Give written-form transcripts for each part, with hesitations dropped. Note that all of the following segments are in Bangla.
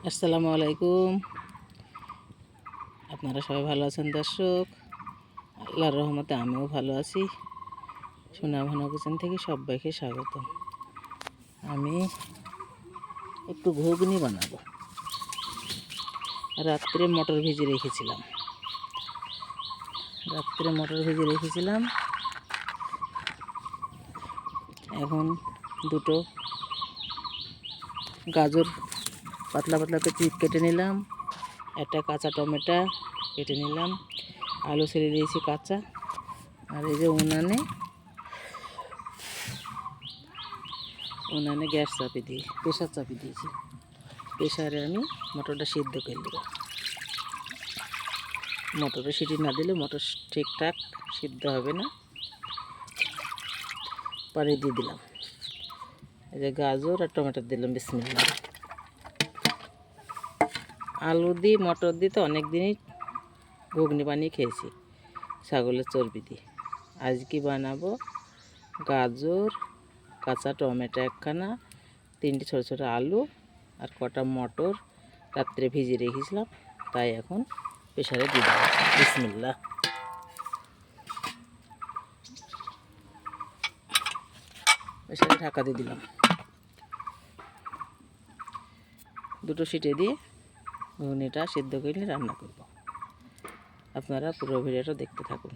আসসালামু আলাইকুম। আপনারা সবাই ভালো আছেন দর্শক? আল্লাহর রহমতে আমিও ভালো আছি। সোনাভানা কিচেন থেকে সবাইকে স্বাগত। আমি একটু ঘুগনি বানাবো। রাত্রে মটর ভেজে রেখেছিলাম। এখন দুটো গাজর পাতলা পাতলা করে কেটে নিলাম, একটা কাঁচা টমেটো কেটে নিলাম, আলু ছেড়ে দিয়েছি কাঁচা। আর এই যে উনানে গ্যাস চাপিয়ে দিয়ে প্রেশার চাপিয়ে দিয়েছি। প্রেশারে আমি মটরটা সিদ্ধ করে দেবো। মটরে সিটি না দিলে মটর ঠিকঠাক সিদ্ধ হবে না। পানি দিয়ে দিলাম, এই যে গাজর আর টমেটো দিলাম। বিসমিল্লাহ। আলু দিয়ে মটর দিয়ে তো অনেক দিনই ঘুগনি বানিয়ে খেয়েছি ছাগলের চর্বি দিয়ে। আজকে বানাবো গাজর, কাঁচা টমেটো একখানা, 3টে ছোটো ছোটো আলু আর কটা মটর রাত্রে ভিজিয়ে রেখেছিলাম, তাই এখন প্রেশারে দিয়ে দেবো। বিসমিল্লাহ। প্রেশারে ঢাকা দিয়ে দিলাম। দুটো সিটে দিয়ে ঘুগনিটা সিদ্ধ করে রান্না করব। আপনারা পুরো ভিডিওটা দেখতে থাকুন।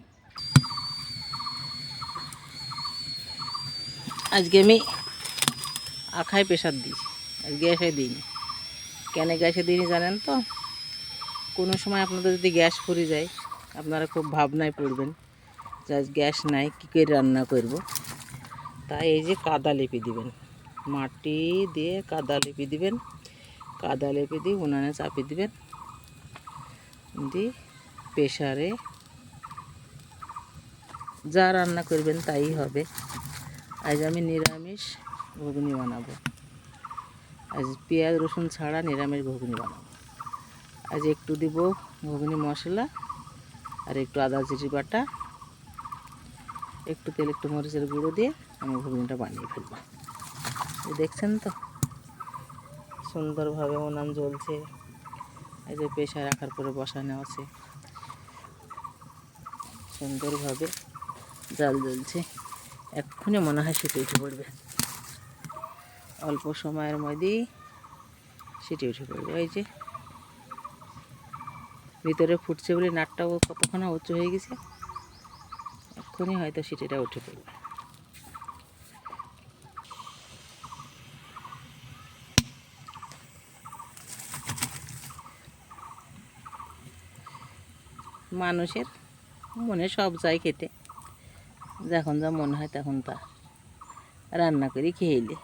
আজকে আমি আখায় প্রেশার দিয়েছি, আর গ্যাসে দিইনি। কেন গ্যাসে দিইনি জানেন তো? কোনো সময় আপনাদের যদি গ্যাস ফুরিয়ে যায়, আপনারা খুব ভাবনায় পড়বেন যে আজ গ্যাস নাই, কী করে রান্না করব। তাই এই যে কাদা লেপে দিবেন, মাটি দিয়ে কাদা লেপে দিবেন। কাদা লেপে দিয়ে উনানে চাপিয়ে দিবেন, দিয়ে প্রেশারে যা রান্না করবেন তাই হবে। আজ আমি নিরামিষ ঘুগনি বানাবো। আজ পেঁয়াজ রসুন ছাড়া নিরামিষ ঘুগনি বানাবো। আজ একটু দিব ঘুগনি মশলা, আর একটু আদা জিরে বাটা, একটু তেল, একটু মরিচের গুঁড়ো দিয়ে আমি ঘুগনিটা বানিয়ে ফেলবো। দেখছেন তো সুন্দরভাবে উনান জ্বলছে। এই যে প্রেশার রাখার পরে বসানো আছে, সুন্দরভাবে জাল জ্বলছে। এক্ষুনি মনে হয় সিটি উঠে পড়বে, অল্প সময়ের মধ্যেই সিটি উঠে পড়বে। ওই যে ভিতরে ফুটছে বলে নাটটাও কতক্ষণ উঁচু হয়ে গেছে, এক্ষুনি হয়তো সিটিটা উঠে পড়বে। মানুষের মনে সব যায় খেতে, যখন যা মনে হয় তখন তা রান্না করে খেয়েলে,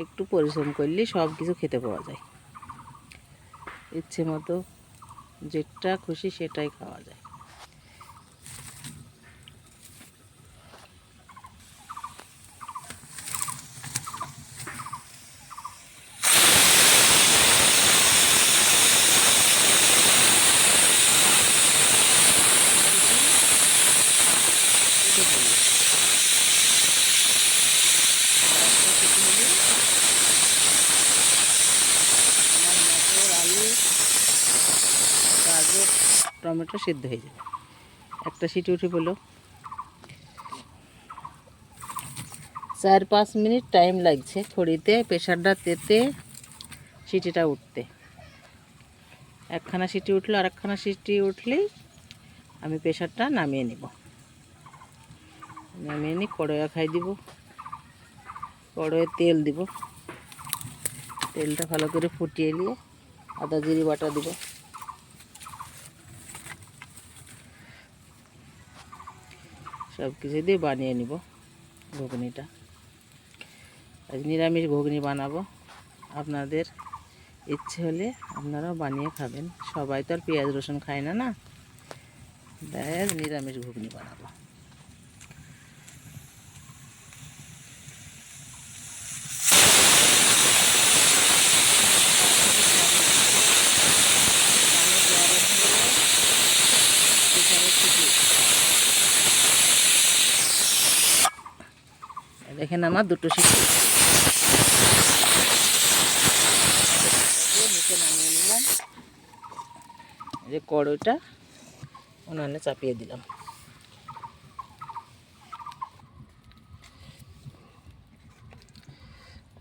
একটু পরিশ্রম করলে সব কিছু খেতে পাওয়া যায়। ইচ্ছে মতো যেটা খুশি সেটাই খাওয়া যায়। আলু, গাজর, টমেটো সিদ্ধ হয়ে যাবে। একটা সিটি উঠে পড়লো। 4-5 মিনিট টাইম লাগছে খড়িতে প্রেশারটা তেতে সিটিটা উঠতে। একখানা সিটি উঠলো, আর একখানা সিটি উঠলেই আমি প্রেশারটা নামিয়ে নিব। নামিয়ে নিয়ে কড়াইয়া খাই দিব, কড়াইয়ে তেল দিব। তেলটা ভালো করে ফুটিয়ে নিয়ে আদা জিরে বাটা দিব। সব কিছু দিয়ে বানিয়ে নিব ঘুগনিটা। আজ নিরামিষ ঘুগনি বানাবো। আপনাদের ইচ্ছে হলে আপনারাও বানিয়ে খাবেন। সবাই তো আর পেঁয়াজ রসুন খায় না, তাই নিরামিষ ঘুগনি বানাবো। দেখেন আমার দুটো সিটি। যে কড়াইটা উনানে চাপিয়ে দিলাম।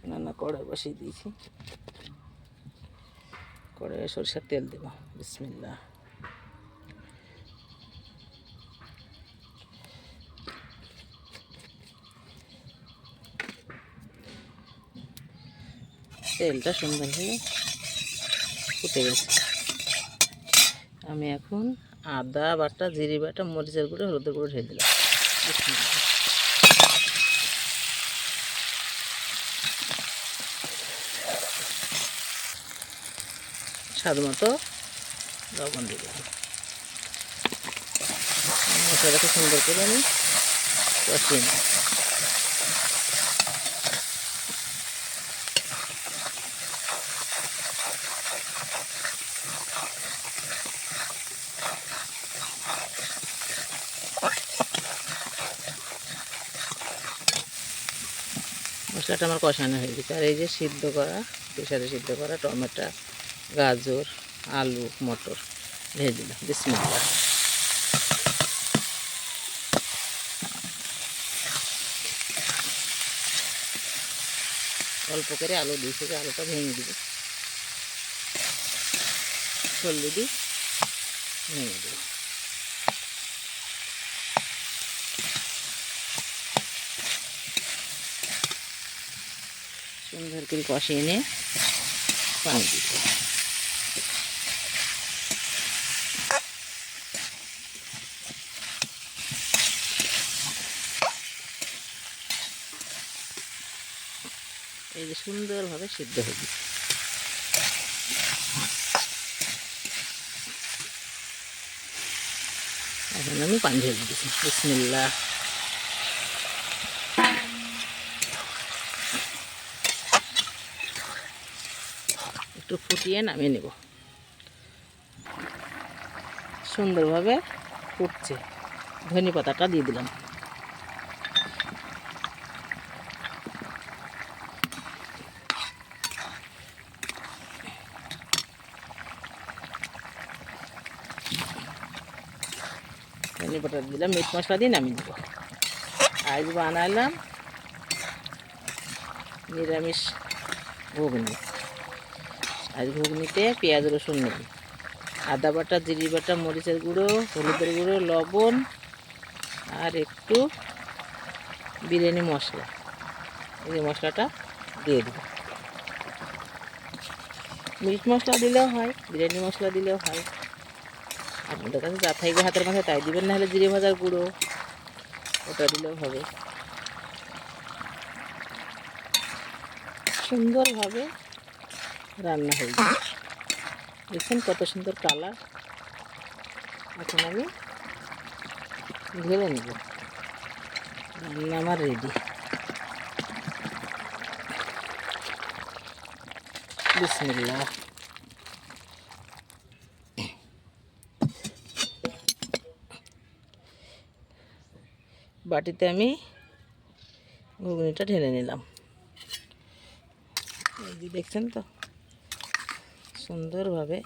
উনানে কড়াই বসিয়ে দিয়েছি। কড়াইয়ে সরষের তেল দেব। বিসমিল্লাহ। তেলটা সুন্দরভাবে ফুটে গেছে। আমি এখন আদা বাটা, জিরে বাটা, মরিচের গুঁড়ো, হলুদের গুঁড়ো ঢেলে দিলাম। স্বাদ মতো লবণ দিয়ে দেবো। মশলাটাকে সুন্দর করে আমি কষিয়ে নিই। মশলাটা আমার কষানো হয়ে গেছে। আর এই যে সিদ্ধ করা, প্রেসারে সিদ্ধ করা টমেটো, গাজর, আলু, মটর ভেজে দিলাম। বিসমিল্লাহ। অল্প করে আলু দিয়েছি, যে আলুটা ভেঙে দিব। সল্লি দিই, ভেঙে দিব। সুন্দর করে কষিয়ে নিয়ে পানি দিতে। এই যে সুন্দরভাবে সিদ্ধ হয়ে গেছে। এখন আমি পানি ঢেলে দিয়েছি। বিসমিল্লাহ। একটু ফুটিয়ে নামিয়ে নেব। সুন্দরভাবে ফুটছে। ধনে পাতাটা দিয়ে দিলাম। ধনে পাতা দিলাম, মিট মশলা দিয়ে নামিয়ে নেব। আজ বানালাম নিরামিষ ঘুগনি। আজ ঘুগনিতে পেঁয়াজ রসুন নেই, আদা বাটা, জিরে বাটা, মরিচের গুঁড়ো, হলুদের গুঁড়ো, লবণ আর একটু বিরিয়ানি মশলা। এই যে মশলাটা দিয়ে দেব। মিট মশলা দিলেও হয়, বিরিয়ানি মশলা দিলেও হয়। আপনাদের কাছে যা থাকবে হাতের মাথায় তাই দিবেন, না হলে জিরে ভাজার গুঁড়ো ওটা দিলেও হবে। সুন্দরভাবে রান্না হয়ে যায়। দেখুন কত সুন্দর কালার। এখন আমি ঢেলে নেব। রান্না আমার রেডি। বিসমিল্লাহ। বাটিতে আমি ঘুগনিটা ঢেলে নিলাম। এই দেখছেন তো সুন্দরভাবে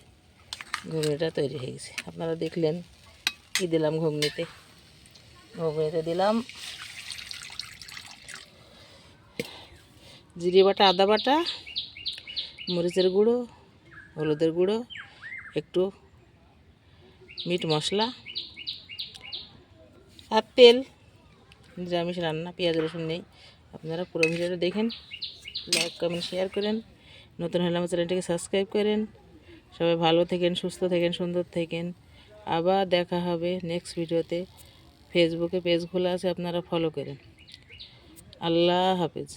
ঘুগনিটা তৈরি হয়ে গেছে। আপনারা দেখলেন কি দিলাম ঘুগনিতে। ঘুগনিতে দিলাম জিরে বাটা, আদা বাটা, মরিচের গুঁড়ো, হলুদের গুঁড়ো, একটু মিট মশলা আর তেল। নিরামিষ রান্না, পেঁয়াজ রসুন নেই। আপনারা পুরো ভিডিওটা দেখেন, লাইক কমেন্ট শেয়ার করেন। নতুন হলে আমার চ্যানেলটিকে সাবস্ক্রাইব করেন। সবাই ভালো থাকেন, সুস্থ থাকেন, সুন্দর থাকেন। আবার দেখা হবে নেক্সট ভিডিওতে। ফেসবুকে পেজ খোলা আছে, আপনারা ফলো করেন। আল্লাহ হাফেজ।